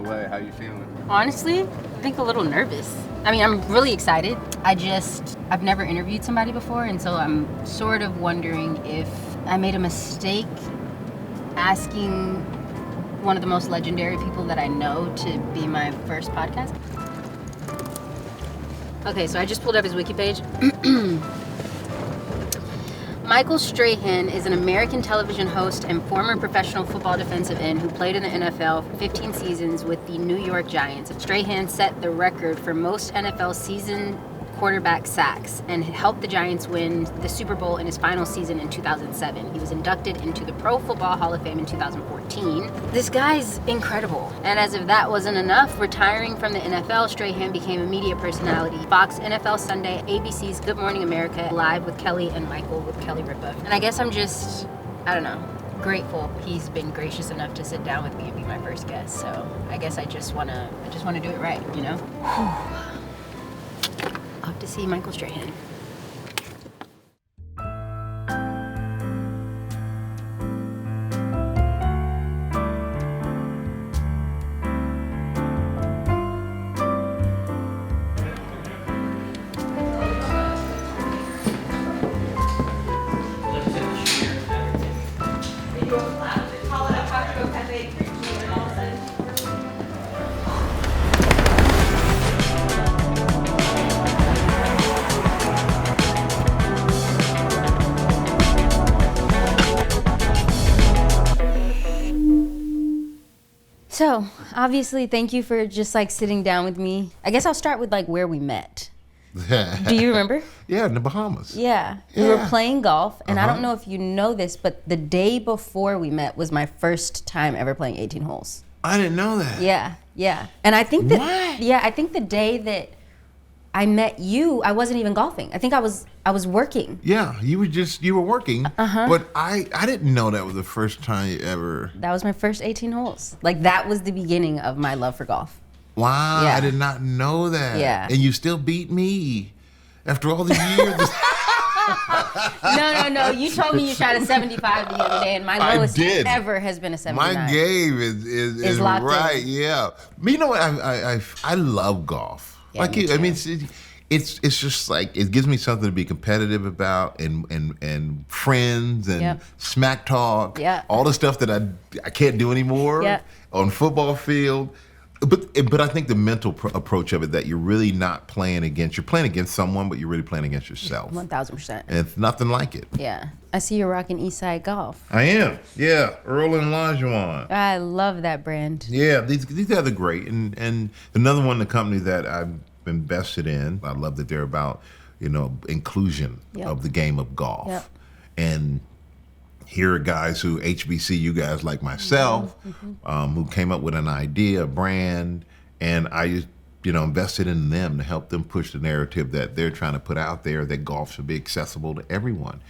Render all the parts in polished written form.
the way. How you feeling? Honestly, I think a little nervous. I mean, I'm really excited. I've never interviewed somebody before, and so I'm sort of wondering if I made a mistake asking one of the most legendary people that I know to be my first podcast. Okay, so I just pulled up his wiki page. Michael Strahan is an American television host and former professional football defensive end who played in the NFL for 15 seasons with the New York Giants. Strahan set the record for most NFL season quarterback sacks and helped the Giants win the Super Bowl in his final season in 2007. He was inducted into the Pro Football Hall of Fame in 2014. This guy's incredible. And as if that wasn't enough, retiring from the NFL, Strahan became a media personality. Fox, NFL Sunday, ABC's Good Morning America, Live with Kelly and Michael with Kelly Ripa. And I guess I'm just, I don't know, grateful he's been gracious enough to sit down with me and be my first guest. So I guess I just wanna do it right, you know? Hope to see Michael Strahan. So, obviously, thank you for just like sitting down with me. I guess I'll start with like where we met. Do you remember? Yeah, in the Bahamas. Yeah. We were playing golf, and I don't know if you know this, but the day before we met was my first time ever playing 18 holes. I didn't know that. Yeah. And I think that, What? yeah, I think the day that I met you, I wasn't even golfing. I think I was working. Yeah, you were working, but I didn't know that was the first time you ever. That was my first 18 holes. Like, that was the beginning of my love for golf. Wow, Yeah. I did not know that. Yeah. And you still beat me after all these years. No. You told me you shot a 75 the other day, and my lowest ever has been a 79. My game is locked right. in. Yeah. You know what? I love golf. Yeah, like me you, I too. mean, it's just like it gives me something to be competitive about, and friends and Yep. smack talk. Yeah. All the stuff that I can't do anymore Yeah. on football field. But I think the mental approach of it, that you're really not playing against, you're playing against someone, but you're really playing against yourself. 1,000%. And it's nothing like it. Yeah. I see you're rocking Eastside Golf. I am. Yeah. Earl and Lajuan. I love that brand. Yeah, these guys are great. And another one, the company that I've invested in, I love that they're about, inclusion Yep. of the game of golf. Yep. And here are guys who, HBCU guys like myself, who came up with an idea, a brand, and I invested in them to help them push the narrative that they're trying to put out there, that golf should be accessible to everyone.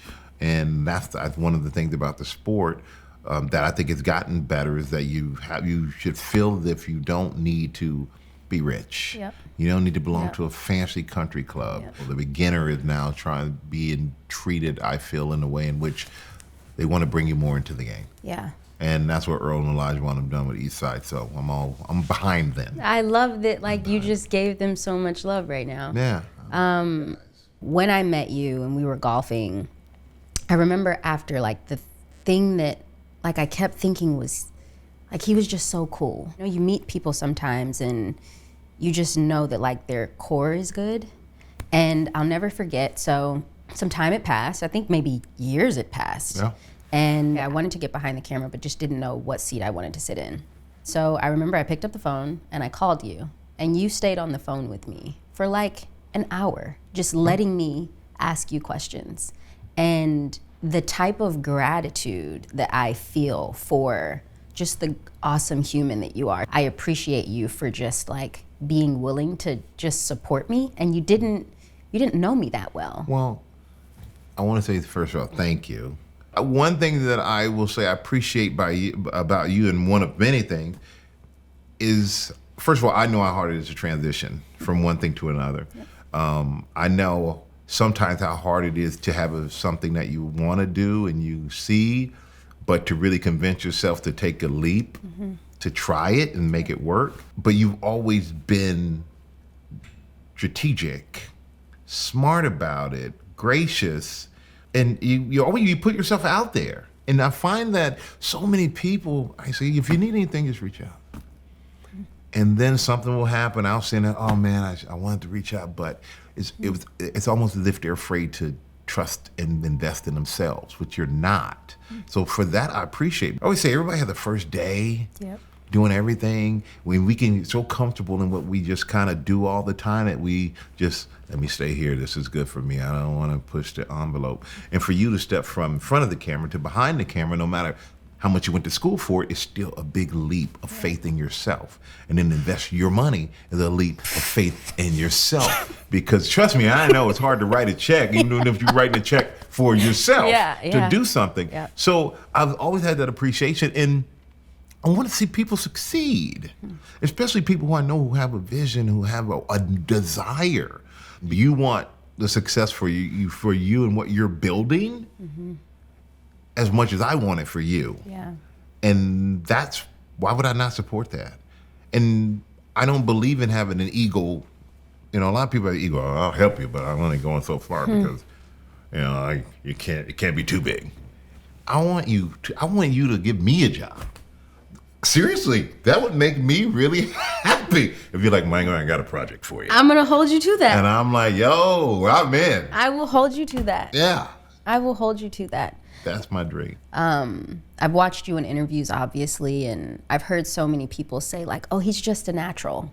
And that's one of the things about the sport that I think has gotten better, is that you should feel as if you don't need to be rich. Yep. You don't need to belong Yep. to a fancy country club. Yep. Well, the beginner is now trying to be treated, I feel, in a way in which they want to bring you more into the game. Yeah. And that's what Earl and Elijah have done with Eastside. So I'm behind them. I love that, like, you just gave them so much love right now. Yeah. When I met you and we were golfing, I remember after, like, the thing that, like, I kept thinking was, like, he was just so cool. You meet people sometimes and you just know that, like, their core is good. And I'll never forget, so some time had passed. I think maybe years had passed. Yeah. And I wanted to get behind the camera, but just didn't know what seat I wanted to sit in. So I remember I picked up the phone and I called you, and you stayed on the phone with me for like an hour, just letting me ask you questions. And the type of gratitude that I feel for just the awesome human that you are, I appreciate you for just like being willing to just support me. And you didn't know me that well. Well, I want to say, first of all, thank you. One thing that I will say I appreciate about you, and one of many things, is, first of all, I know how hard it is to transition from one thing to another. Yep. I know sometimes how hard it is to have something that you want to do and you see, but to really convince yourself to take a leap to try it and make it work. But you've always been strategic, smart about it, gracious, and you put yourself out there. And I find that so many people, I say, if you need anything, just reach out. And then something will happen. I'll say, oh man, I wanted to reach out, but it's almost as if they're afraid to trust and invest in themselves, which you're not. So for that, I appreciate it. I always say everybody has the first day. Yep. Doing everything, when we can get so comfortable in what we just kind of do all the time that we just, let me stay here, this is good for me, I don't want to push the envelope. And for you to step from in front of the camera to behind the camera, no matter how much you went to school for it, is still a big leap of faith in yourself. And then invest your money is a leap of faith in yourself. Because trust me, I know it's hard to write a check, even if you're writing a check for yourself to do something. Yeah. So I've always had that appreciation, and I want to see people succeed, especially people who I know who have a vision, who have a desire. You want the success for you and what you're building as much as I want it for you. Yeah. And why would I not support that? And I don't believe in having an ego. You know, a lot of people have ego. I'll help you, but I'm only going so far because, it can't be too big. I want you to give me a job. Seriously, that would make me really happy. If you're like, Michael, I got a project for you. I'm going to hold you to that. And I'm like, yo, I'm in. I will hold you to that. Yeah. I will hold you to that. That's my dream. I've watched you in interviews, obviously, and I've heard so many people say, like, oh, he's just a natural.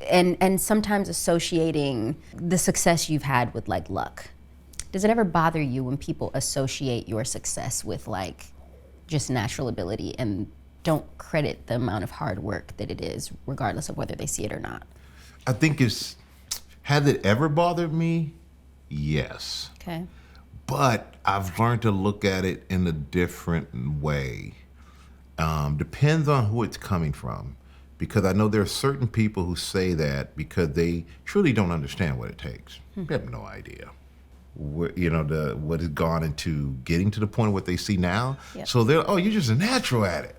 And sometimes associating the success you've had with, like, luck. Does it ever bother you when people associate your success with, like, just natural ability and don't credit the amount of hard work that it is, regardless of whether they see it or not? I think has it ever bothered me? Yes. Okay. But I've learned to look at it in a different way. Depends on who it's coming from. Because I know there are certain people who say that because they truly don't understand what it takes. They have no idea. What has gone into getting to the point of what they see now. Yep. So you're just a natural at it.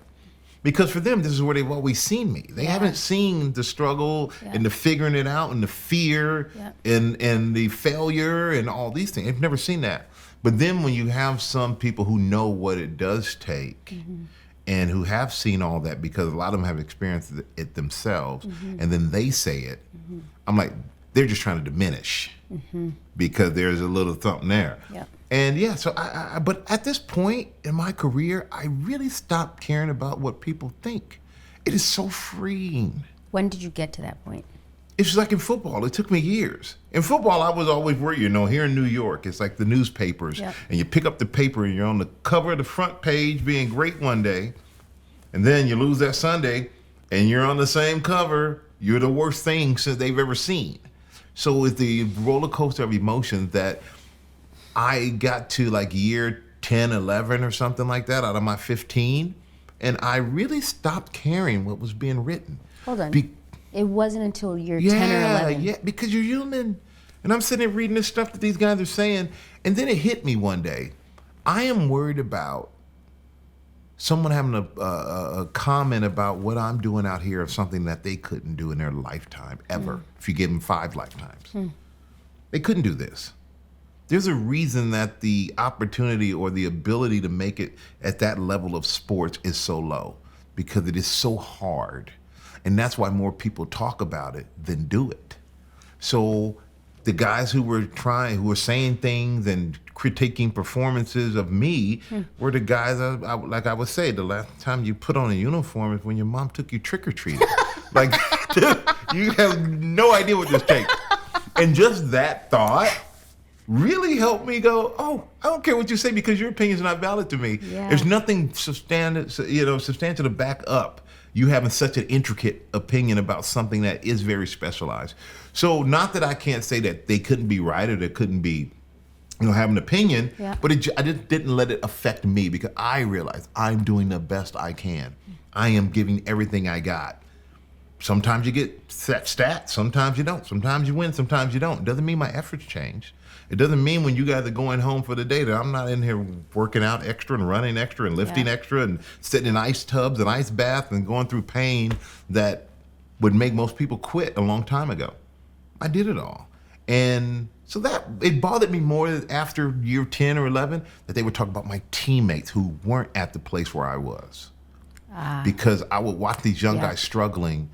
Because for them, this is where they've always seen me. They haven't seen the struggle and the figuring it out and the fear and the failure and all these things. They've never seen that. But then when you have some people who know what it does take and who have seen all that, because a lot of them have experienced it themselves, and then they say it, I'm like, they're just trying to diminish because there's a little something there. Yep. And so but at this point in my career, I really stopped caring about what people think. It is so freeing. When did you get to that point? It's like in football. It took me years. In football, I was always worried, here in New York, it's like the newspapers. Yep. And you pick up the paper and you're on the cover of the front page being great one day. And then you lose that Sunday and you're on the same cover. You're the worst thing since they've ever seen. So it's the roller coaster of emotions that I got to like year 10, 11 or something like that out of my 15. And I really stopped caring what was being written. Hold on. It wasn't until year 10 or 11. Yeah, because you're human. And I'm sitting there reading this stuff that these guys are saying. And then it hit me one day. I am worried about someone having a comment about what I'm doing out here of something that they couldn't do in their lifetime, ever, if you give them 5 lifetimes. They couldn't do this. There's a reason that the opportunity or the ability to make it at that level of sports is so low, because it is so hard. And that's why more people talk about it than do it. So the guys who were saying things and critiquing performances of me were the guys, like I would say, the last time you put on a uniform is when your mom took you trick-or-treating. Like, you have no idea what this takes. And just that thought really helped me go, oh, I don't care what you say because your opinion is not valid to me. Yeah. There's nothing substantial to back up you having such an intricate opinion about something that is very specialized. So not that I can't say that they couldn't be right or they couldn't be, have an opinion, but I just didn't let it affect me because I realized I'm doing the best I can. I am giving everything I got. sometimes you get set stats, sometimes you don't. Sometimes you win, sometimes you don't. It doesn't mean my efforts change. It doesn't mean when you guys are going home for the day that I'm not in here working out extra and running extra and lifting extra and sitting in ice tubs and ice baths and going through pain that would make most people quit a long time ago. I did it all. And so that it bothered me more after year 10 or 11 that they would talk about my teammates who weren't at the place where I was. Because I would watch these young guys struggling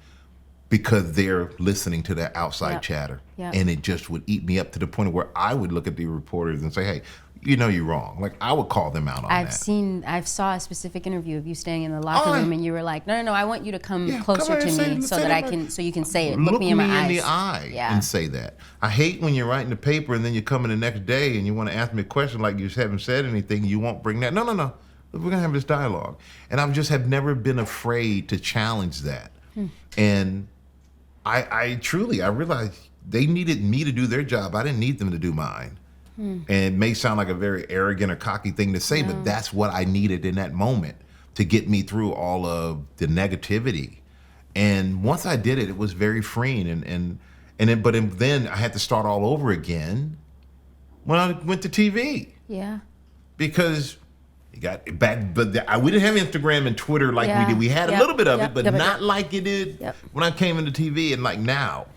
because they're listening to that outside chatter. And it just would eat me up to the point where I would look at the reporters and say, hey, you know you're wrong. Like, I would call them out on that. I saw a specific interview of you staying in the locker room and you were like, no, I want you to come closer to me so that you can say it. Look me in my eyes. Look me in the eye and say that. I hate when you're writing the paper and then you come in the next day and you want to ask me a question like you haven't said anything, you won't bring that. No. We're going to have this dialogue. And I just have never been afraid to challenge that. And I truly realized they needed me to do their job. I didn't need them to do mine. And it may sound like a very arrogant or cocky thing to say, but that's what I needed in that moment to get me through all of the negativity. And once I did it, it was very freeing. But then I had to start all over again when I went to TV. Yeah. Because you got back, but we didn't have Instagram and Twitter like we did. We had a little bit of it, but not like it did when I came into TV. And like now,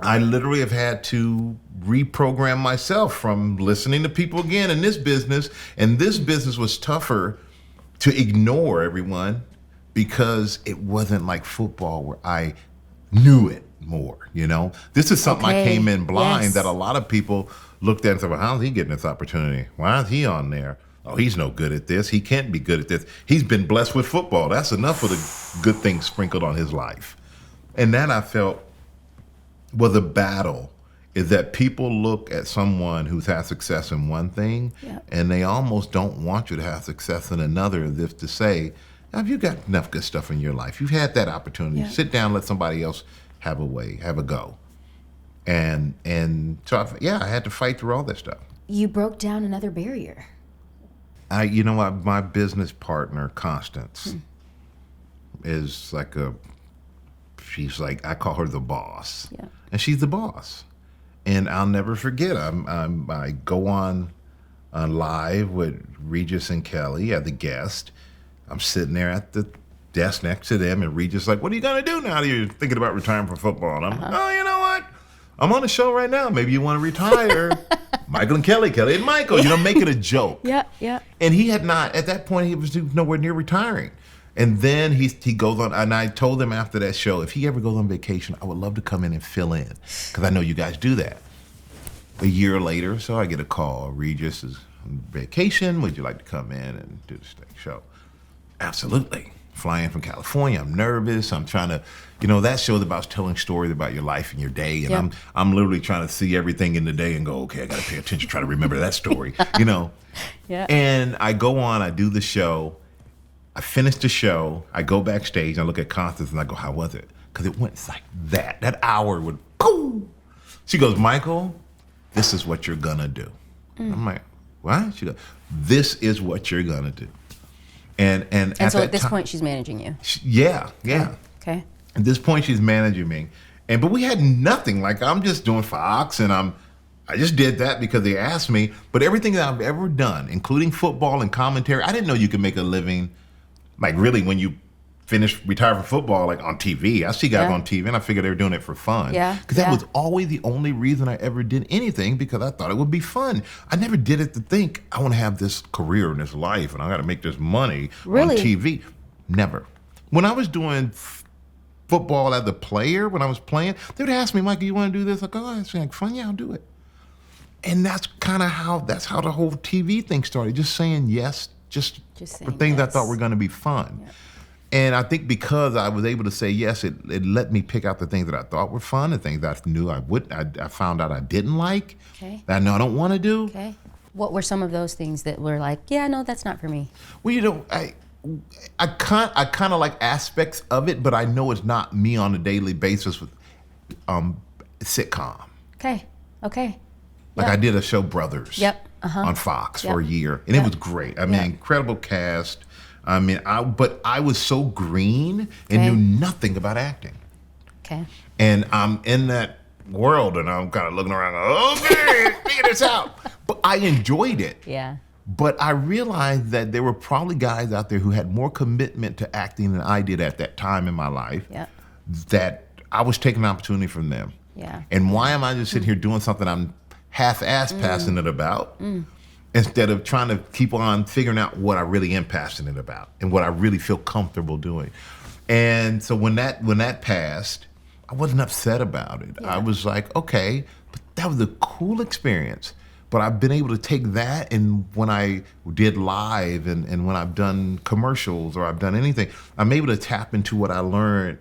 I literally have had to reprogram myself from listening to people again in this business. And this business was tougher to ignore everyone because it wasn't like football where I knew it more, you know? This is something I came in blind that a lot of people looked at and said, well, how's he getting this opportunity? Why is he on there? Oh, he's no good at this. He can't be good at this. He's been blessed with football. That's enough of the good things sprinkled on his life. And that I felt was a battle, is that people look at someone who's had success in one thing and they almost don't want you to have success in another, as if to say, have you got enough good stuff in your life? You've had that opportunity. Sit down, let somebody else have a go. And so I had to fight through all that stuff. You broke down another barrier. You know what? My business partner, Constance, is like she's like, I call her the boss. Yeah. And she's the boss. And I'll never forget, I go on live with Regis and Kelly as a guest. I'm sitting there at the desk next to them, and Regis like, what are you going to do now that you're thinking about retiring from football? And I'm like, oh, you know what? I'm on a show right now. Maybe you want to retire. Michael and Kelly and Michael, make it a joke. Yeah. And he had not, at that point, he was nowhere near retiring. And then he goes on, and I told him after that show, if he ever goes on vacation, I would love to come in and fill in, because I know you guys do that. A year later, so I get a call. Regis is on vacation. Would you like to come in and do the show? Absolutely. Flying from California, I'm nervous. I'm trying to, that show's about telling stories about your life and your day. And I'm literally trying to see everything in the day and go, okay, I got to pay attention, try to remember that story, Yeah. And I go on, I do the show. I finish the show. I go backstage. I look at Constance and I go, how was it? Because it went like that. That hour would, boom. She goes, Michael, this is what you're going to do. I'm like, what? She goes, this is what you're going to do. And so at this point, she's managing you. Yeah. Okay. At this point, she's managing me. But we had nothing. Like, I'm just doing Fox, and I just did that because they asked me. But everything that I've ever done, including football and commentary, I didn't know you could make a living, like really when you retire from football, like on TV. I see guys on TV, and I figured they were doing it for fun. Yeah. Because that was always the only reason I ever did anything, because I thought it would be fun. I never did it to think, I want to have this career and this life, and I got to make this money on TV. Never. When I was doing football as a player, when I was playing, they would ask me, Michael, you want to do this? Like, oh, it's like fun. Yeah, I'll do it. And that's kind of how the whole TV thing started. Just saying yes, just for things I thought were going to be fun. Yeah. And I think because I was able to say yes, it let me pick out the things that I thought were fun, the things that I knew I found out I didn't like, that I know I don't want to do. Okay. What were some of those things that were like, yeah, no, that's not for me? Well, I kind of like aspects of it, but I know it's not me on a daily basis with sitcom. Okay. Like I did a show, Brothers, on Fox for a year, and it was great. I mean, incredible cast. I mean, but I was so green and knew nothing about acting. Okay. And I'm in that world, and I'm kind of looking around, okay, figure this out. But I enjoyed it. Yeah. But I realized that there were probably guys out there who had more commitment to acting than I did at that time in my life. Yeah. That I was taking an opportunity from them. Yeah. And why am I just sitting here doing something I'm half-ass passionate about instead of trying to keep on figuring out what I really am passionate about and what I really feel comfortable doing? And so when that passed, I wasn't upset about it. Yeah. I was like, okay, but that was a cool experience. But I've been able to take that, and when I did live and when I've done commercials or I've done anything, I'm able to tap into what I learned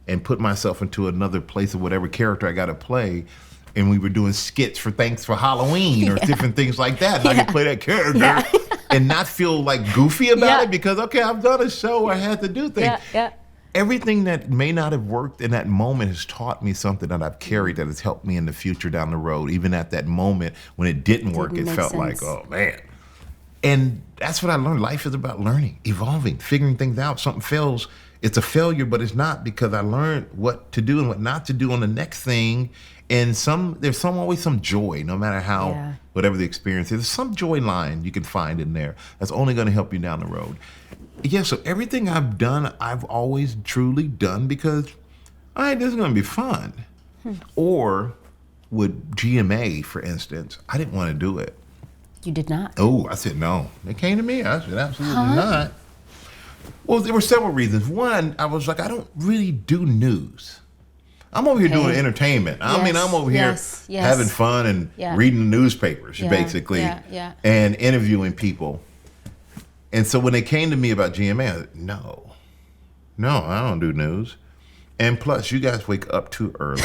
and put myself into another place of whatever character I got to play. And we were doing skits for Thanks for Halloween or different things like that. And I could play that character and not feel like goofy about it because, okay, I've done a show where I had to do things. Everything that may not have worked in that moment has taught me something that I've carried that has helped me in the future down the road. Even at that moment when it didn't work, it felt like, oh man. And that's what I learned. Life is about learning, evolving, figuring things out. Something fails, it's a failure, but it's not, because I learned what to do and what not to do on the next thing. And there's always some joy, no matter how, whatever the experience is. There's some joy line you can find in there that's only going to help you down the road. Yeah, so everything I've done, I've always truly done because, all right, this is going to be fun. Or with GMA, for instance, I didn't want to do it. You did not? Oh, I said no. They came to me. I said absolutely not. Well, there were several reasons. One, I was like, I don't really do news. I'm over here doing entertainment. I mean, I'm over here having fun and reading the newspapers, basically, and interviewing people. And so when they came to me about GMA, I said, no, I don't do news. And plus, you guys wake up too early.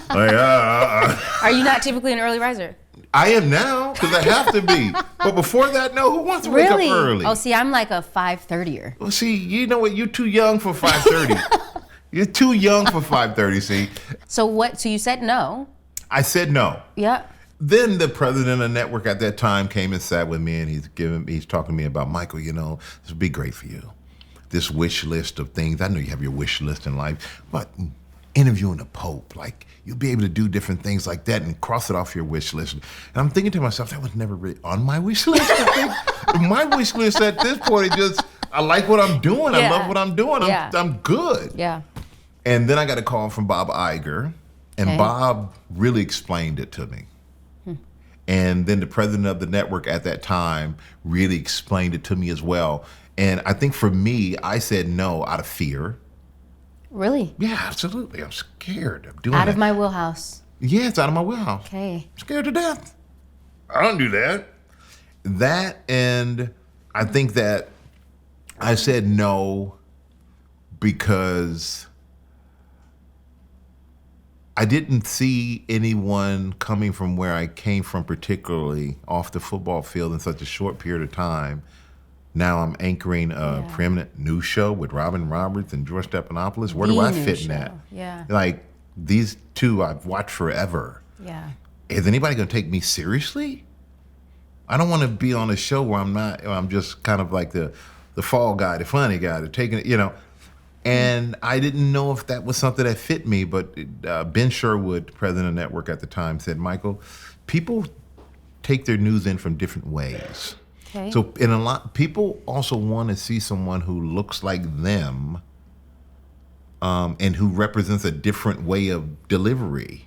Like, Are you not typically an early riser? I am now, because I have to be. But before that, no, who wants to wake up early? Oh, see, I'm like a 5:30er. Well, see, you know what? You're too young for 5:30. You're too young for 5:30, see. So you said no. I said no. Yeah. Then the president of the network at that time came and sat with me, and he's talking to me about, Michael, this would be great for you. This wish list of things. I know you have your wish list in life, but interviewing the Pope, like, you'll be able to do different things like that and cross it off your wish list. And I'm thinking to myself, that was never really on my wish list. My wish list at this point is just, I like what I'm doing. I love what I'm doing. I'm good. Yeah. And then I got a call from Bob Iger, and Bob really explained it to me. And then the president of the network at that time really explained it to me as well. And I think for me, I said no out of fear. Really? Yeah, absolutely. I'm scared of doing that. Out of my wheelhouse. Yeah, it's out of my wheelhouse. Okay. I'm scared to death. I don't do that. That, and I think that I said no because I didn't see anyone coming from where I came from, particularly off the football field, in such a short period of time. Now I'm anchoring a preeminent news show with Robin Roberts and George Stephanopoulos. Where do I fit in that? Yeah. Like, these two I've watched forever. Yeah. Is anybody going to take me seriously? I don't want to be on a show where I'm just kind of like the fall guy, the funny guy, the taking it, And I didn't know if that was something that fit me, but Ben Sherwood, president of the network at the time, said, Michael, people take their news in from different ways. Okay. So people also want to see someone who looks like them and who represents a different way of delivery.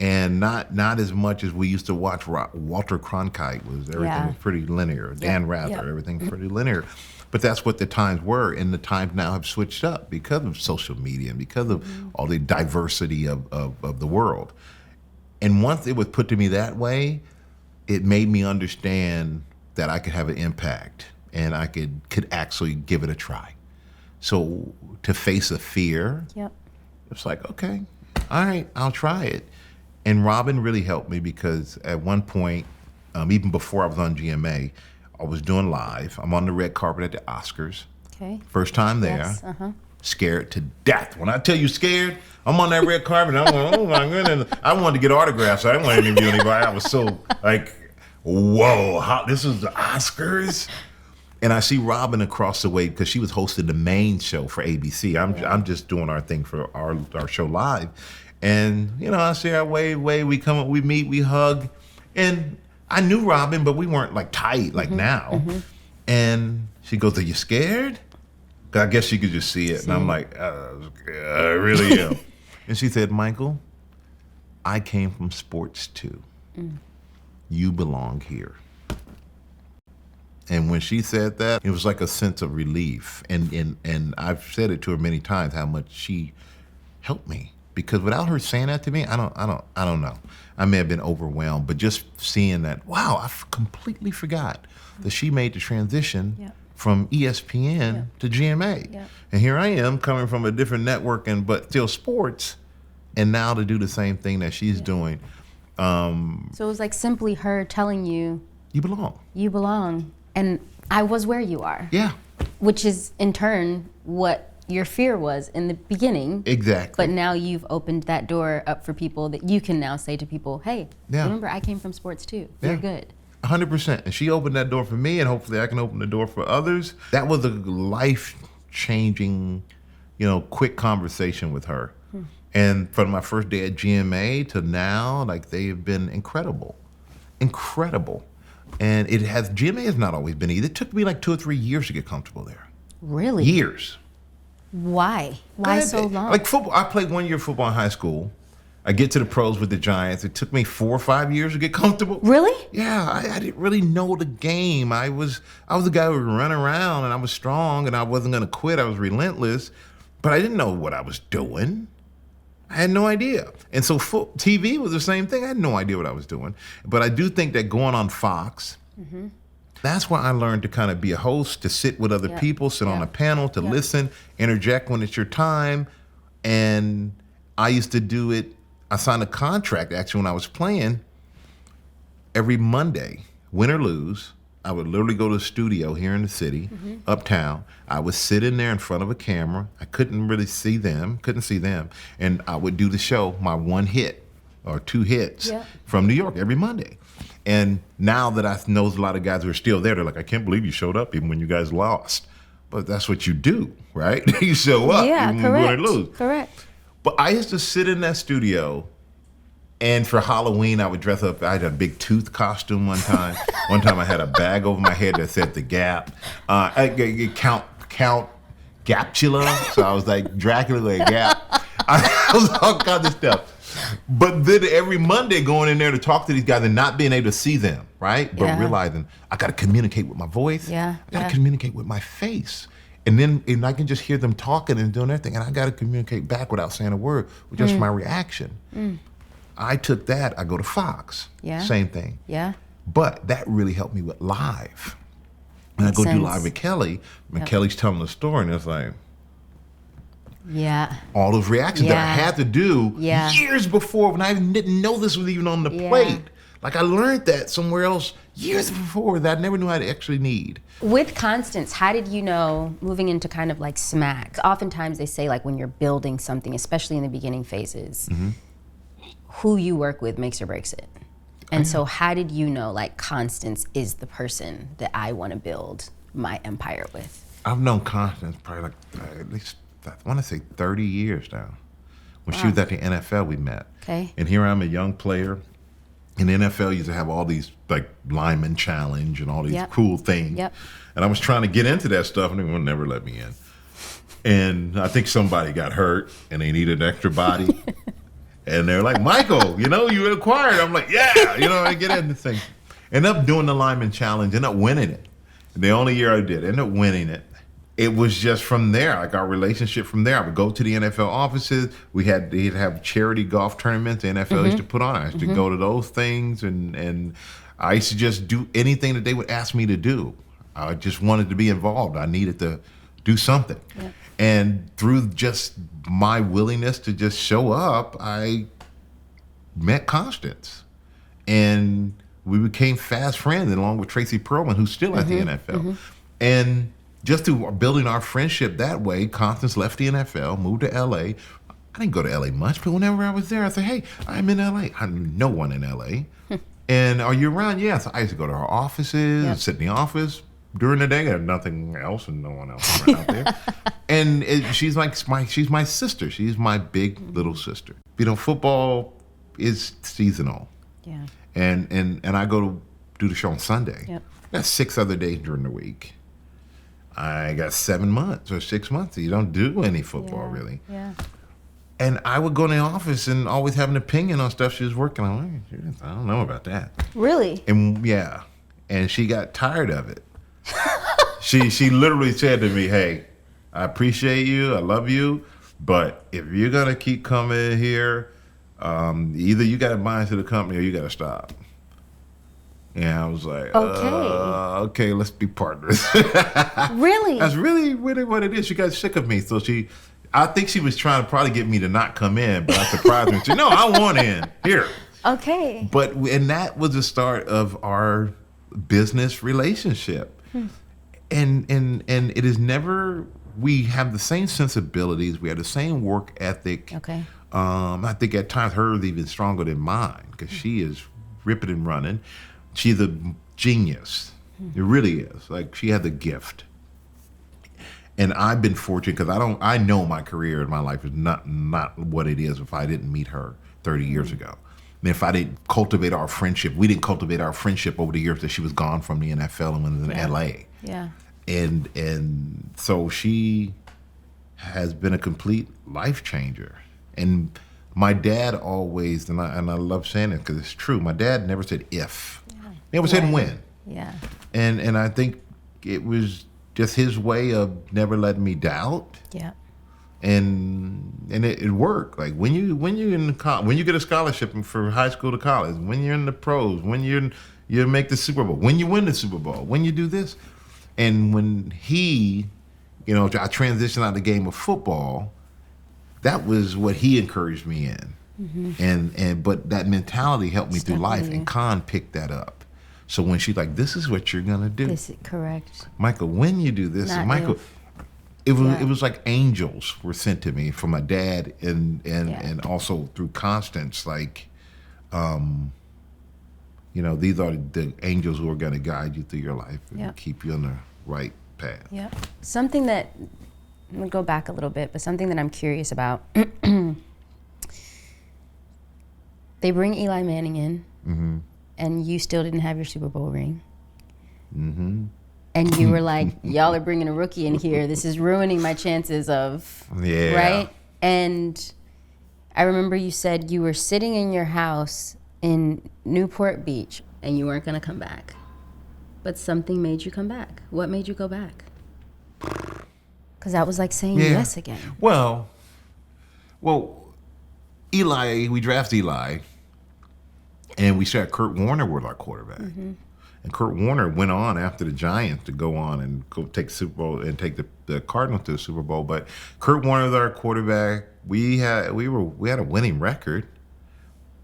And not as much as we used to watch. Walter Cronkite was everything was pretty linear. Dan Rather, everything's pretty linear. But that's what the times were, and the times now have switched up because of social media and because of all the diversity of the world. And once it was put to me that way, it made me understand that I could have an impact and I could actually give it a try. So to face a fear, it's like, okay, all right, I'll try it. And Robin really helped me because at one point, even before I was on GMA, I was doing live. I'm on the red carpet at the Oscars. Okay. First time there. Yes, scared to death. When I tell you scared, I'm on that red carpet and I'm going, oh my goodness. I wanted to get autographs. So I didn't want to interview anybody. I was so like, whoa, this is the Oscars? And I see Robin across the way because she was hosting the main show for ABC. I'm just doing our thing for our show live. And, I see her wave, we come up, we meet, we hug. And I knew Robin, but we weren't like tight like now. And she goes, "Are you scared?" I guess she could just see it. And I'm like, I really am. And she said, "Michael, I came from sports too. You belong here." And when she said that, it was like a sense of relief. And I've said it to her many times how much she helped me. Because without her saying that to me, I don't know. I may have been overwhelmed, but just seeing that, wow, I completely forgot that she made the transition from ESPN to GMA. And here I am coming from a different network but still sports, and now to do the same thing that she's doing. So it was like simply her telling you, you belong. You belong. And I was where you are. Yeah. Which is in turn what your fear was in the beginning. Exactly. But now you've opened that door up for people that you can now say to people, hey, remember I came from sports too. You're good. 100%. And she opened that door for me, and hopefully I can open the door for others. That was a life-changing, quick conversation with her. And from my first day at GMA to now, like, they have been incredible. Incredible. And GMA has not always been easy. It took me like 2 or 3 years to get comfortable there. Really? Years. Why? Why so long? Like football, I played 1 year of football in high school. I get to the pros with the Giants. It took me 4 or 5 years to get comfortable. Really? Yeah, I didn't really know the game. I was the guy who would run around, and I was strong, and I wasn't going to quit. I was relentless, but I didn't know what I was doing. I had no idea. And so TV was the same thing. I had no idea what I was doing. But I do think that going on Fox, that's where I learned to kind of be a host, to sit with other people, sit on a panel, to listen, interject when it's your time. And I used to do it. I signed a contract, actually, when I was playing. Every Monday, win or lose, I would literally go to the studio here in the city, uptown. I would sit in there in front of a camera. I couldn't see them. And I would do the show, my 1 hit or 2 hits from New York every Monday. And now that I know a lot of guys who are still there, they're like, I can't believe you showed up even when you guys lost. But that's what you do, right? You show up even when you win or lose. Correct. But I used to sit in that studio, and for Halloween, I would dress up. I had a big tooth costume one time. One time I had a bag over my head that said The Gap. Count Gapula. So I was like Dracula with a gap. I was all kinds of stuff. But then every Monday going in there to talk to these guys and not being able to see them, right? But realizing I got to communicate with my voice. I got to communicate with my face. And I can just hear them talking and doing their thing. And I got to communicate back without saying a word with just my reaction. I took that. I go to Fox. Same thing. But that really helped me with live. And I go do live with Kelly. And Kelly's telling the story. And it's like, all those reactions that I had to do years before when I didn't know this was even on the plate. Like, I learned that somewhere else years before that I never knew I'd actually need. With Constance, how did you know, moving into kind of like SMAC, oftentimes they say like when you're building something, especially in the beginning phases, who you work with makes or breaks it. And so how did you know like Constance is the person that I want to build my empire with? I've known Constance probably like at least, I want to say 30 years now. When she was at the NFL, we met. And here I'm a young player. And the NFL used to have all these like lineman challenge and all these cool things. And I was trying to get into that stuff and they would never let me in. And I think somebody got hurt and they needed an extra body. And they're like, Michael, you acquired. I'm like, I get into things. End up doing the lineman challenge, end up winning it. The only year I did, end up winning it. It was just from there, like our relationship from there. I would go to the NFL offices. They'd have charity golf tournaments the NFL used to put on. I used to go to those things, and I used to just do anything that they would ask me to do. I just wanted to be involved. I needed to do something. And through just my willingness to just show up, I met Constance. And we became fast friends, along with Tracy Perlman, who's still at the NFL. And just through building our friendship that way, Constance left the NFL, moved to LA. I didn't go to LA much, but whenever I was there, I said, hey, I'm in LA. I knew no one in LA. And are you around? Yes. I used to go to our offices, sit in the office. during the day. I have nothing else and no one else around there. And she's my sister. She's my big little sister. Football is seasonal. Yeah. And I go to do the show on Sunday. Yep. I got 6 other days during the week. I got 7 months or 6 months. You don't do any football really. Yeah. And I would go in the office and always have an opinion on stuff she was working on. I don't know about that. Really? And yeah. And she got tired of it. She literally said to me, "Hey, I appreciate you, I love you, but if you're gonna keep coming here, either you gotta buy into the company or you gotta stop." And I was like, okay, let's be partners. Really? That's really what it is. She got sick of me, so I think she was trying to probably get me to not come in, but I surprised her and said, "No, I want in here." Okay. And that was the start of our business relationship. And it is never, we have the same sensibilities, we have the same work ethic. Okay. I think at times hers even stronger than mine because she is ripping and running. She's a genius. It really is. Like, she had the gift. And I've been fortunate because I know my career and my life is not what it is if I didn't meet her 30 years ago. And if I didn't cultivate our friendship, we didn't cultivate our friendship over the years that she was gone from the NFL and went to LA. Yeah. And so she has been a complete life changer. And my dad always, and I love saying it because it's true, my dad never said if. He never said when. Yeah. And I think it was just his way of never letting me doubt. Yeah. And it worked. Like when you get a scholarship from high school to college, when you're in the pros, when you make the Super Bowl, when you win the Super Bowl, when you do this, and when I transitioned out of the game of football, that was what he encouraged me in. Mm-hmm. But that mentality helped me through life, and Con picked that up. So when she's like, "This is what you're gonna do," This is correct. Michael, when you do this, Not Michael. if. It was like angels were sent to me from my dad and also through Constance. Like, these are the angels who are going to guide you through your life and keep you on the right path. Yeah. Something that, I'm going to go back a little bit, but something that I'm curious about. They bring Eli Manning in, and you still didn't have your Super Bowl ring. Mm-hmm. And you were like, "Y'all are bringing a rookie in here. This is ruining my chances of," right? And I remember you said you were sitting in your house in Newport Beach and you weren't going to come back. But something made you come back. What made you go back? Because that was like saying yes again. Well, Eli, we drafted Eli, and we said Kurt Warner was our quarterback. Mm-hmm. And Kurt Warner went on after the Giants to go on and go take the Super Bowl and take the Cardinals to the Super Bowl. But Kurt Warner was our quarterback. We had a winning record,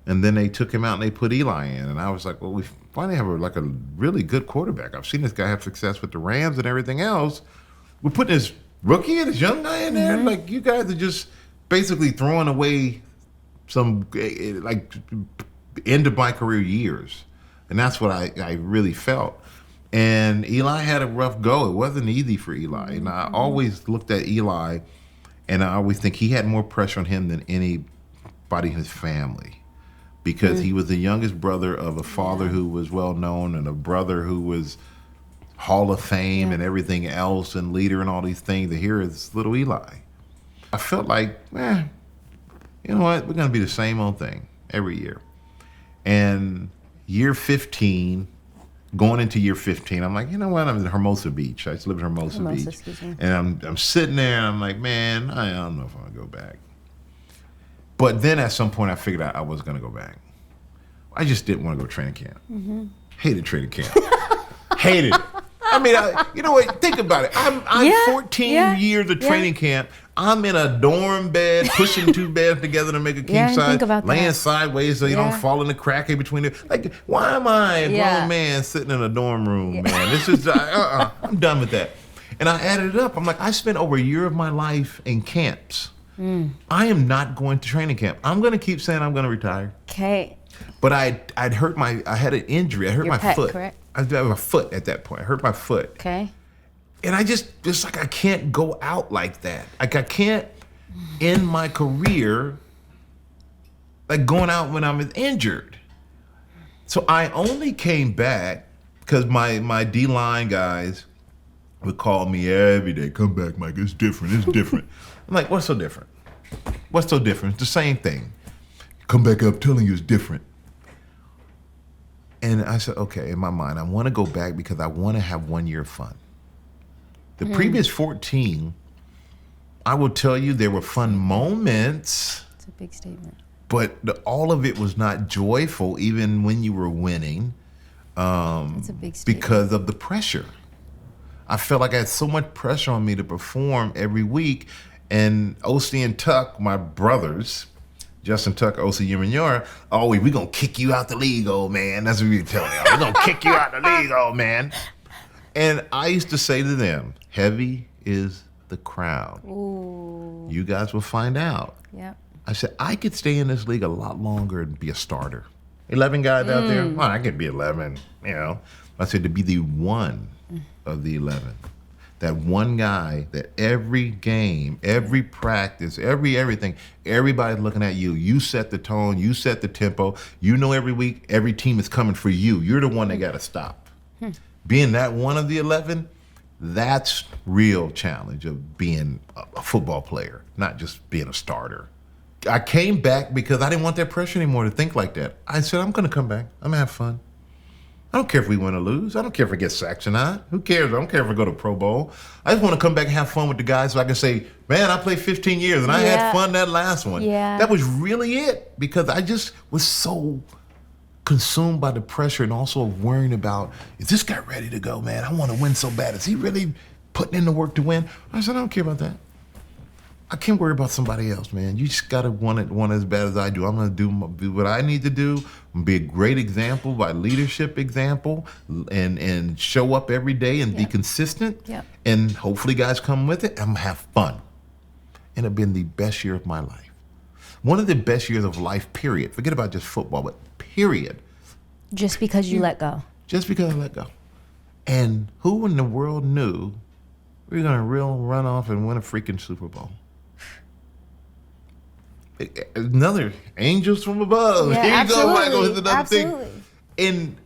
and then they took him out and they put Eli in. And I was like, well, we finally have a really good quarterback. I've seen this guy have success with the Rams and everything else. We're putting this rookie and this young guy in there. Like, you guys are just basically throwing away some end of my career years. And that's what I really felt. And Eli had a rough go. It wasn't easy for Eli. And I always looked at Eli, and I always think he had more pressure on him than anybody in his family. Because he was the youngest brother of a father who was well known and a brother who was Hall of Fame and everything else and leader and all these things. And here is little Eli. I felt like, you know what? We're going to be the same old thing every year. And year 15, going into year 15, I'm like, you know what? I'm in Hermosa Beach. I used to live in Hermosa Beach. And I'm sitting there and I'm like, man, I don't know if I want to go back. But then at some point I figured out I was going to go back. I just didn't want to go to training camp. Mm-hmm. Hated training camp. Hated it. I mean, you know what? Think about it. I'm 14 years of training camp. I'm in a dorm bed, pushing 2 beds together to make a king size, laying sideways so you don't fall in the crack in between it. Like, why am I a grown man sitting in a dorm room, man? This is, I'm done with that. And I added it up. I'm like, I spent over a year of my life in camps. I am not going to training camp. I'm going to keep saying I'm going to retire. Okay. But I had an injury. I hurt my foot. Correct? I have a foot at that point. I hurt my foot. Okay. And it's like I can't go out like that. Like I can't end my career like going out when I'm injured. So I only came back because my D-line guys would call me every day, come back, Mike, it's different, it's different. I'm like, what's so different? What's so different? It's the same thing. Come back up, telling you it's different. And I said, okay, in my mind, I want to go back because I want to have 1 year of fun. The previous 14, I will tell you there were fun moments. It's a big statement. But all of it was not joyful, even when you were winning. That's a big statement. Because of the pressure. I felt like I had so much pressure on me to perform every week. And OC and Tuck, my brothers, Justin Tuck, OC Jr., oh, we're going to kick you out the league, old man. That's what we were telling y'all. We're going to kick you out the league, old man. And I used to say to them, heavy is the crown. Ooh. You guys will find out. Yep. I said, I could stay in this league a lot longer and be a starter. 11 guys out there, well, I could be 11, you know. I said to be the one of the 11. That one guy that every game, every practice, everything, everybody's looking at you. You set the tone, you set the tempo. You know every week, every team is coming for you. You're the one that got to stop. Being that one of the 11, that's real challenge of being a football player, not just being a starter. I came back because I didn't want that pressure anymore to think like that. I said, I'm going to come back. I'm going to have fun. I don't care if we win or lose. I don't care if I get sacks or not. Who cares? I don't care if I go to Pro Bowl. I just want to come back and have fun with the guys so I can say, man, I played 15 years and I had fun that last one. Yeah. That was really it because I just was so consumed by the pressure and also worrying about, is this guy ready to go, man? I want to win so bad. Is he really putting in the work to win? I said, I don't care about that. I can't worry about somebody else, man. You just got to want it as bad as I do. I'm going to do what I need to do. I'm going to be a great example, by leadership example, and show up every day and be consistent. Yep. And hopefully guys come with it. I'm going to have fun. And it's been the best year of my life. One of the best years of life, period. Forget about just football, but period. Just because you let go. Just because I let go. And who in the world knew we were going to run off and win a freaking Super Bowl? Another angels from above. Yeah, Here you absolutely. go, Michael. Here's another thing. And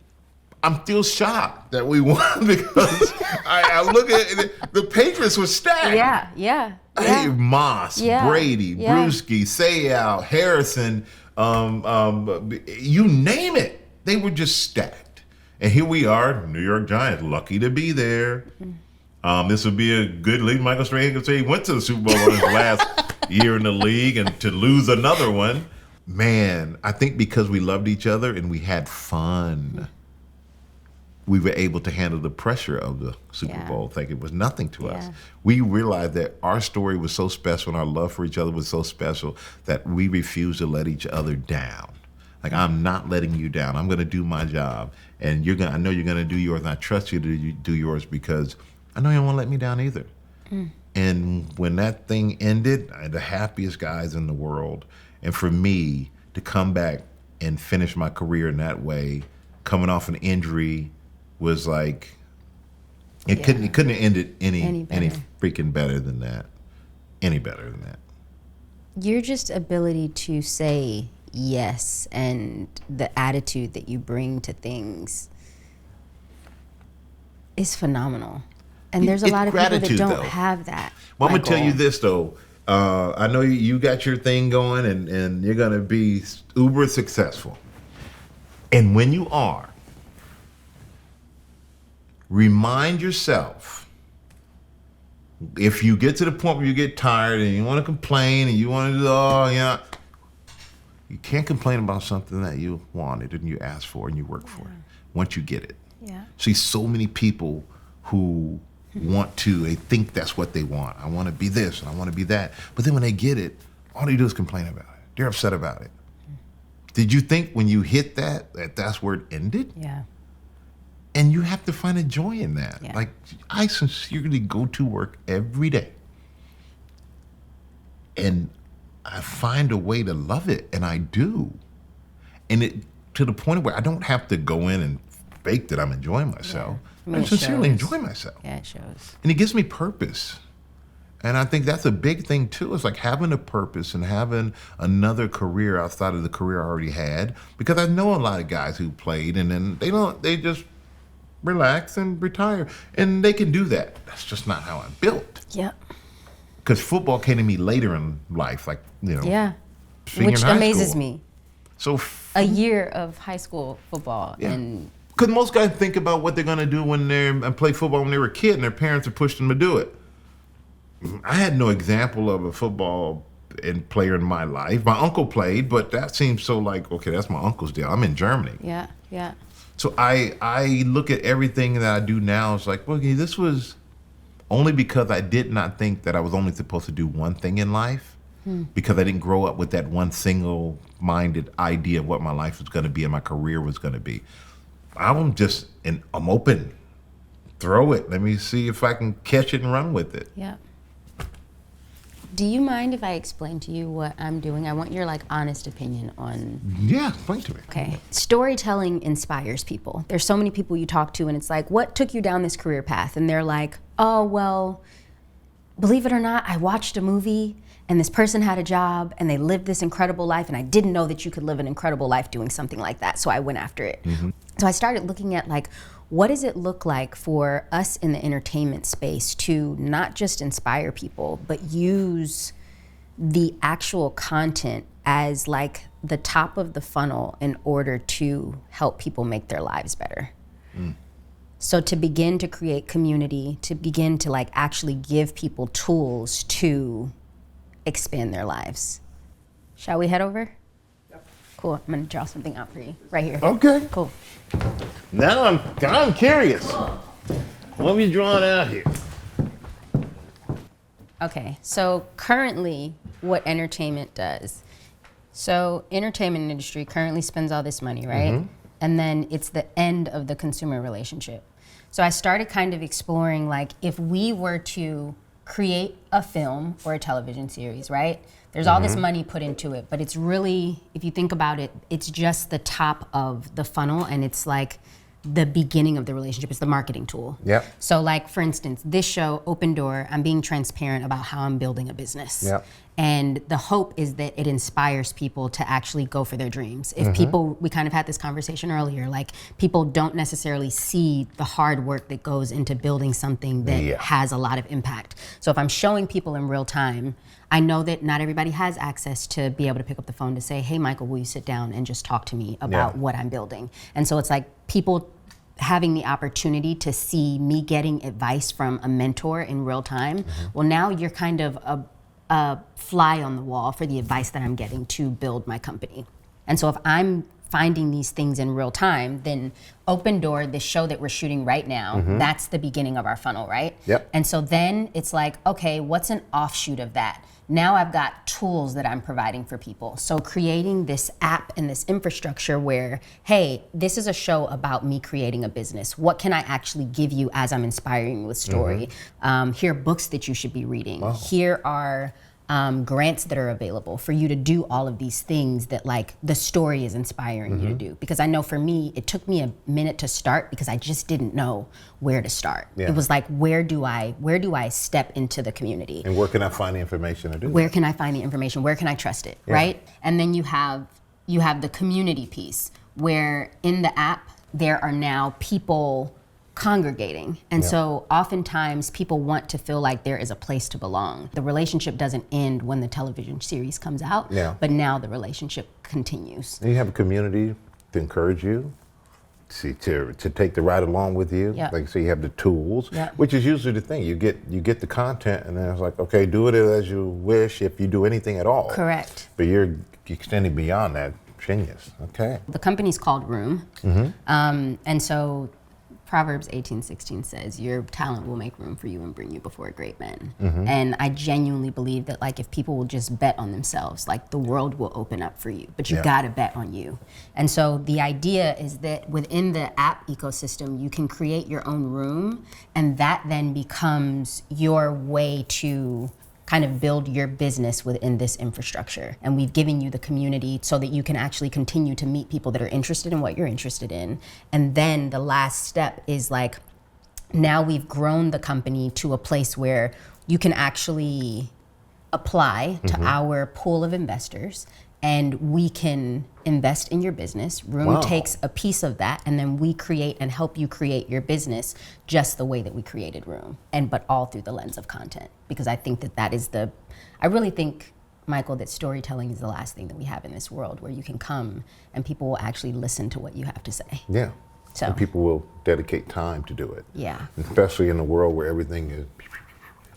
I'm still shocked that we won because I look at it, the Patriots were stacked. Yeah. Hey, Moss, Brady, Yeah. Brewski, Sayal, Harrison, you name it. They were just stacked. And here we are, New York Giants, lucky to be there. This would be a good league. Michael Strahan could say he went to the Super Bowl on his last year in the league, and to lose another one. Man, I think because we loved each other and we had fun, we were able to handle the pressure of the Super Bowl. Like it was nothing to us. We realized that our story was so special and our love for each other was so special that we refused to let each other down. Like, I'm not letting you down. I'm going to do my job, and I know you're going to do yours, and I trust you to do yours because I know you don't want to let me down either. And when that thing ended, the happiest guys in the world. And for me to come back and finish my career in that way, coming off an injury, was like it couldn't have ended any freaking better than that. Any better than that. Your just ability to say yes and the attitude that you bring to things is phenomenal. And there's a lot of people that don't have that. Well, I'm going to tell you this, though. I know you got your thing going, and you're going to be uber successful. And when you are, remind yourself, if you get to the point where you get tired and you want to complain and you want to do, you can't complain about something that you wanted and you asked for and you worked for it once you get it. See, so many people who they think that's what they want. I want to be this and I want to be that. But then when they get it, all they do is complain about it. They're upset about it. Did you think when you hit that's where it ended? Yeah. And you have to find a joy in that. Like, I sincerely go to work every day. And I find a way to love it, and I do. And it to the point where I don't have to go in and fake that I'm enjoying myself. I mean, I sincerely it shows. enjoy myself. Yeah, it shows. And it gives me purpose. And I think that's a big thing too. It's like having a purpose and having another career outside of the career I already had. Because I know a lot of guys who played and then they just relax and retire. And they can do that. That's just not how I'm built. Yep. Because football came to me later in life, like, Yeah. senior Which in high amazes school. me. So A year of high school football and because most guys think about what they're going to do when and play football when they were a kid and their parents have pushed them to do it. I had no example of a football player in my life. My uncle played, but that seems so like, okay, that's my uncle's deal. I'm in Germany. yeah. So I look at everything that I do now. It's like, well, okay, this was only because I did not think that I was only supposed to do one thing in life because I didn't grow up with that one single-minded idea of what my life was going to be and my career was going to be. I'm open. Throw it. Let me see if I can catch it and run with it. Yeah. Do you mind if I explain to you what I'm doing? I want your honest opinion on. Yeah, explain to me. Okay. Storytelling inspires people. There's so many people you talk to and it's like, what took you down this career path? And they're like, oh, well, believe it or not, I watched a movie and this person had a job and they lived this incredible life and I didn't know that you could live an incredible life doing something like that. So I went after it. Mm-hmm. So I started looking at what does it look like for us in the entertainment space to not just inspire people, but use the actual content as the top of the funnel in order to help people make their lives better. So to begin to create community, to begin to actually give people tools to expand their lives. Shall we head over? Yep. Cool, I'm gonna draw something out for you, right here. Okay. Cool. Now I'm curious. What are we drawing out here? Okay, so currently what entertainment does. So entertainment industry currently spends all this money, right? Mm-hmm. And then it's the end of the consumer relationship. So I started kind of exploring if we were to create a film or a television series, right? There's all this money put into it, but it's really, if you think about it, it's just the top of the funnel and it's the beginning of the relationship. It's the marketing tool. Yep. So for instance, this show, Open Door, I'm being transparent about how I'm building a business. Yep. And the hope is that it inspires people to actually go for their dreams. If people, we kind of had this conversation earlier, people don't necessarily see the hard work that goes into building something that has a lot of impact. So if I'm showing people in real time, I know that not everybody has access to be able to pick up the phone to say, hey, Michael, will you sit down and just talk to me about what I'm building? And so it's people having the opportunity to see me getting advice from a mentor in real time. Well, now you're kind of a fly on the wall for the advice that I'm getting to build my company. And so if I'm finding these things in real time, then Open Door, the show that we're shooting right now, that's the beginning of our funnel, right? Yep. And so then it's okay, what's an offshoot of that? Now I've got tools that I'm providing for people. So creating this app and this infrastructure where, hey, this is a show about me creating a business. What can I actually give you as I'm inspiring you with story? Here are books that you should be reading. Wow. Here are grants that are available for you to do all of these things that the story is inspiring you to do. Because I know for me, it took me a minute to start because I just didn't know where to start. Yeah. It was where do I step into the community? And where can I find the information to do Where can I find the information? Where can I trust it, right? And then you have the community piece where in the app, there are now people congregating. And so oftentimes people want to feel like there is a place to belong. The relationship doesn't end when the television series comes out, but now the relationship continues. And you have a community to encourage you, to take the ride along with you. So you have the tools, which is usually the thing. You get the content and then it's okay, do it as you wish if you do anything at all. Correct. But you're extending beyond that. Genius. Okay. The company's called Rhume. And so Proverbs 18:16 says, your talent will make room for you and bring you before great men. And I genuinely believe that if people will just bet on themselves, the world will open up for you, but you gotta bet on you. And so the idea is that within the app ecosystem, you can create your own room and that then becomes your way to kind of build your business within this infrastructure. And we've given you the community so that you can actually continue to meet people that are interested in what you're interested in. And then the last step is like, now we've grown the company to a place where you can actually apply to our pool of investors, and we can invest in your business. Rhume takes a piece of that, and then we create and help you create your business just the way that we created Rhume, but all through the lens of content. Because I think that is I really think, Michael, that storytelling is the last thing that we have in this world, where you can come and people will actually listen to what you have to say. Yeah. So and people will dedicate time to do it. Yeah. Especially in a world where everything is.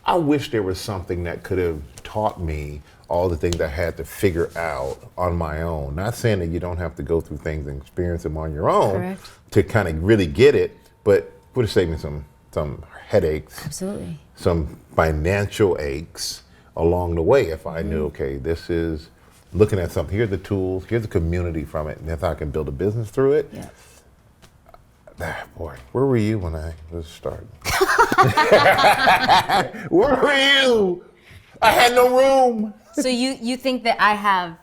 I wish there was something that could have taught me all the things I had to figure out on my own. Not saying that you don't have to go through things and experience them on your own. Correct. To kind of really get it, but would have saved me some headaches. Absolutely. Some financial aches along the way if I knew, okay, this is looking at something, here's the tools, here's the community from it, and if I can build a business through it. Yeah. Boy, where were you when I was starting? Where were you? I had no room. So you think that I have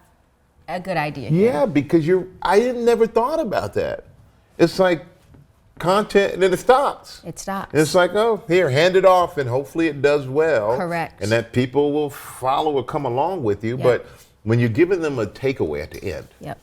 a good idea here? Yeah, because I never thought about that. It's like content and then it stops. It stops. And it's like, oh, here, hand it off and hopefully it does well. Correct. And that people will follow or come along with you. Yep. But when you're giving them a takeaway at the end, Yep.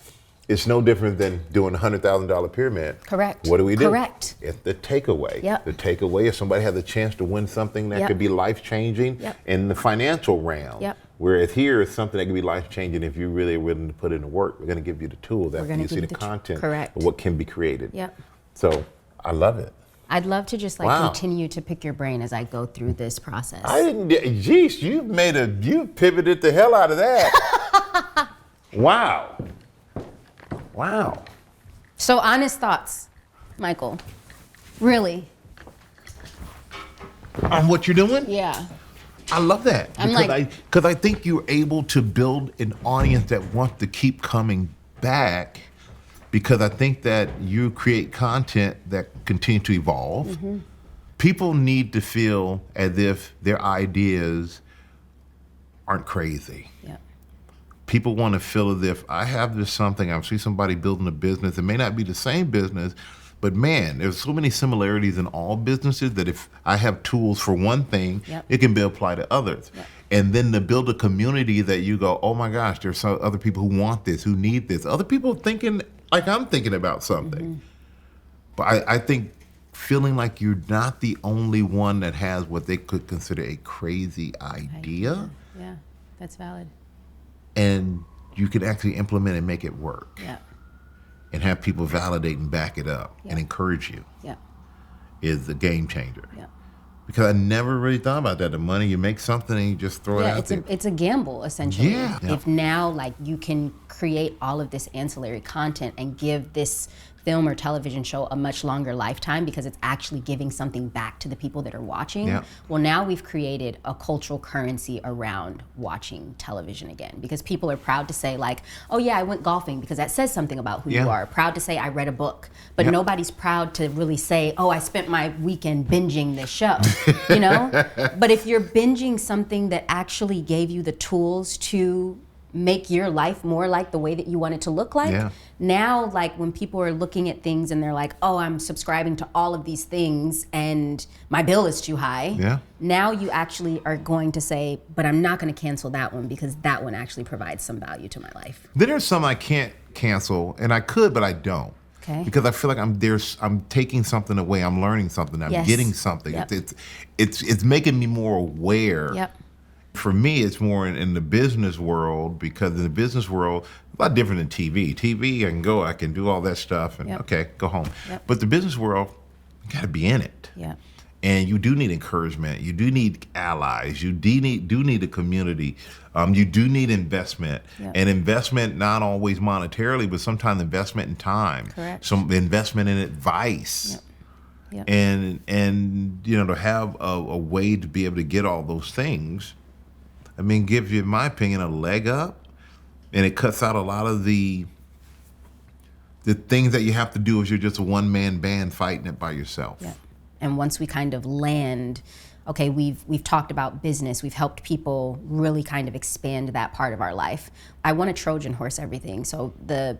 it's no different than doing a $100,000 pyramid. Correct. What do we do? Correct. It's the takeaway. Yep. The takeaway is somebody has a chance to win something that Yep. could be life-changing Yep. in the financial realm. Yep. Whereas here is something that can be life-changing if you're really willing to put in the work. We're going to give you the tool that you see the content correct. of what can be created. Yep. So I love it. I'd love to just Wow. continue to pick your brain as I go through this process. I didn't. Geez, you pivoted the hell out of that. Wow. Wow. So honest thoughts, Michael. Really? On what you're doing? Yeah. I love that. I'm Because I think you're able to build an audience that wants to keep coming back, because I think that you create content that continue to evolve. Mm-hmm. People need to feel as if their ideas aren't crazy. Yeah. People want to feel as if I have this something, I see somebody building a business. It may not be the same business, but man, there's so many similarities in all businesses that if I have tools for one thing, Yep. it can be applied to others. Yep. And then to build a community that you go, oh my gosh, there's some other people who want this, who need this. Other people thinking like I'm thinking about something. Mm-hmm. But I think feeling like you're not the only one that has what they could consider a crazy idea. Yeah, that's valid. And you can actually implement and make it work. Yeah. And have people validate and back it up Yeah. and encourage you Yeah. is a game changer. Yeah. Because I never really thought about that. The money, you make something and you just throw it Yeah, out there. it's a gamble essentially. Yeah. If now like you can create all of this ancillary content and give this film or television show a much longer lifetime because it's actually giving something back to the people that are watching. Yeah. Well, now we've created a cultural currency around watching television again, because people are proud to say like, oh yeah, I went golfing, because that says something about who Yeah. you are. Proud to say I read a book, but Yeah. nobody's proud to really say, oh, I spent my weekend binging this show, you know? But if you're binging something that actually gave you the tools to make your life more like the way that you want it to look like. Yeah. Now, like when people are looking at things and they're like, oh, I'm subscribing to all of these things and my bill is too high. Yeah. Now you actually are going to say, but I'm not going to cancel that one because that one actually provides some value to my life. Then there's some I can't cancel, and I could, but I don't. Okay. Because I feel like I'm taking something away. I'm learning something. I'm Yes. getting something. Yep. It's making me more aware. Yep. For me, it's more in the business world, because in the business world, a lot different than TV. TV, I can do all that stuff, and Yep. okay, go home. Yep. But the business world, you got to be in it. Yeah. And you do need encouragement. You do need allies. You do need a community. You do need investment. Yep. And investment, not always monetarily, but sometimes investment in time. Correct. Some investment in advice. Yep. And to have a way to be able to get all those things, I mean, gives you, in my opinion, a leg up, and it cuts out a lot of the things that you have to do if you're just a one-man band fighting it by yourself. Yeah. And once we kind of land, okay, we've talked about business, we've helped people really kind of expand that part of our life. I want to Trojan horse everything. So the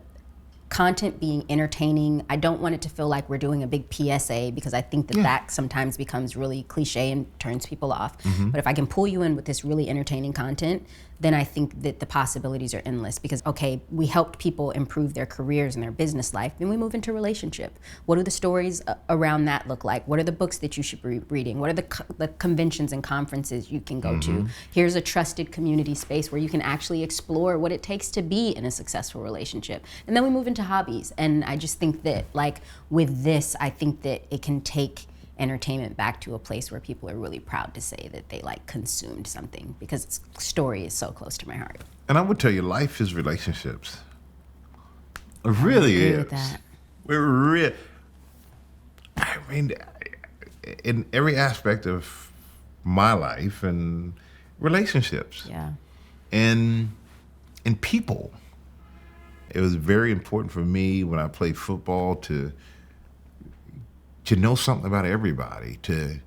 content being entertaining, I don't want it to feel like we're doing a big PSA, because I think that sometimes becomes really cliche and turns people off. But if I can pull you in with this really entertaining content, then I think that the possibilities are endless. Because, okay, we helped people improve their careers and their business life, then we move into relationship. What do the stories around that look like? What are the books that you should be reading? What are the conventions and conferences you can go to? Here's a trusted community space where you can actually explore what it takes to be in a successful relationship. And then we move into hobbies. And I just think that, like, with this, I think that it can take entertainment back to a place where people are really proud to say that they like consumed something, because story is so close to my heart. And I would tell you, life is relationships. It really agree is. with that. I mean, in every aspect of my life and relationships. Yeah. And people. It was very important for me when I played football to know something about everybody, to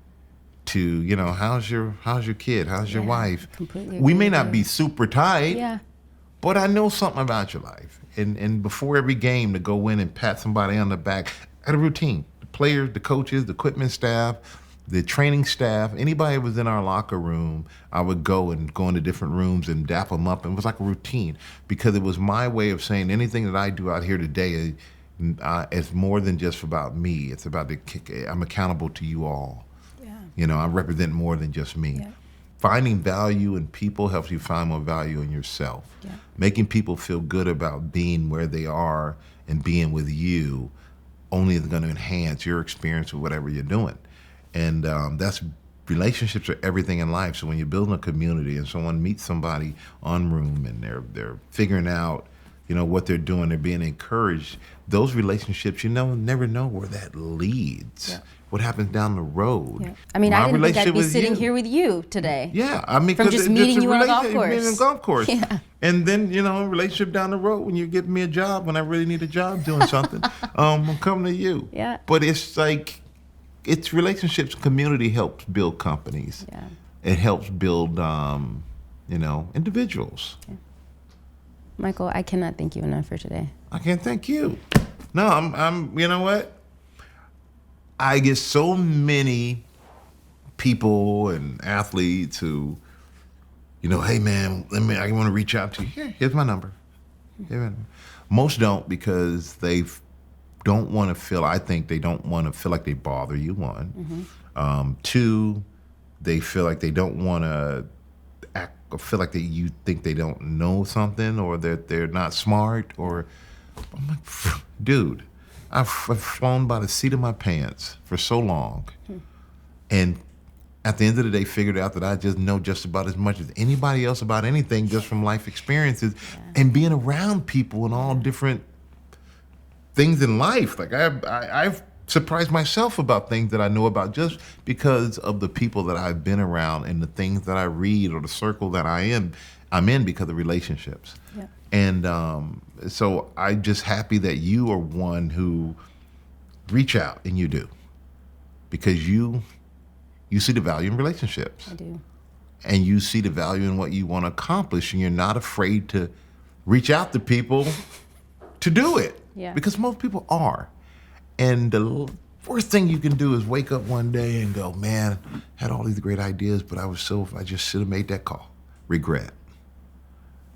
you know, how's your kid, how's your wife. Completely We agree may with not you. be super tight, Yeah. but I know something about your life. And before every game, to go in and pat somebody on the back, I had a routine. The players, the coaches, the equipment staff, the training staff, anybody who was in our locker room, I would go into different rooms and dap them up. And it was like a routine, because it was my way of saying anything that I do out here today it's more than just about me. It's about I'm accountable to you all. Yeah. You know, I represent more than just me. Yeah. Finding value in people helps you find more value in yourself. Yeah. Making people feel good about being where they are and being with you only is going to enhance your experience with whatever you're doing. And relationships are everything in life. So when you're building a community and someone meets somebody on Rhume and they're figuring out, you know, what they're doing, they're being encouraged, those relationships, you know, never know where that leads. Yeah. What happens down the road. Yeah. I mean, My I didn't think I'd relationship be with sitting you. here with you today. Yeah, I mean, From 'cause just it's meeting a you on a golf relationship, meeting on a golf course. Yeah. And then, you know, a relationship down the road, when you give me a job, when I really need a job doing something, I'm coming to you. Yeah. But it's like, it's relationships. Community helps build companies. Yeah. It helps build, you know, individuals. Yeah. Michael, I cannot thank you enough for today. I can't thank you. No, I'm. You know what? I get so many people and athletes who, you know, hey man, I want to reach out to you. Here's my number. Most don't, because they don't want to feel. I think they don't want to feel like they bother you. One, two, they feel like they don't want to feel like you think they don't know something, or that they're not smart, or I'm like, dude, I've flown by the seat of my pants for so long, and at the end of the day figured out that I just know just about as much as anybody else about anything, just from life experiences and being around people and all different things in life. Like I've surprised myself about things that I know about just because of the people that I've been around and the things that I read, or the circle that I'm in because of relationships. Yeah. And so I'm just happy that you are one who reach out, and you do, because you see the value in relationships. I do. And you see the value in what you want to accomplish, and you're not afraid to reach out to people to do it. Yeah. Because most people are. And the worst thing you can do is wake up one day and go, man, I had all these great ideas, but I just should have made that call. Regret.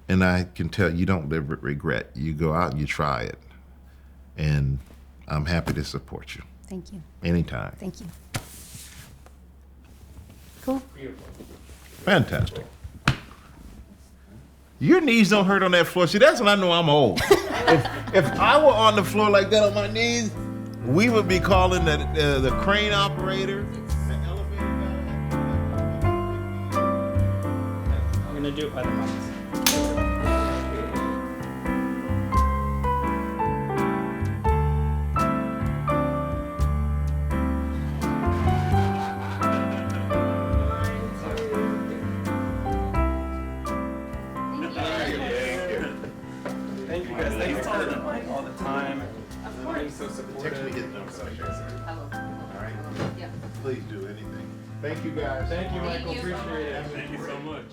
And I can tell you don't live with regret. You go out and you try it. And I'm happy to support you. Thank you. Anytime. Thank you. Cool. Fantastic. Your knees don't hurt on that floor. See, that's when I know I'm old. if I were on the floor like that on my knees, we would be calling the crane operator, the elevator guy. I'm gonna do it by the mics. Thank you guys. Thanks for the mic all the time. Being so supportive. Text me his number. Hello. All right? Yeah. Please do anything. Thank you guys. Thank you, Michael. Thank you so Appreciate it. much. Thank you so much.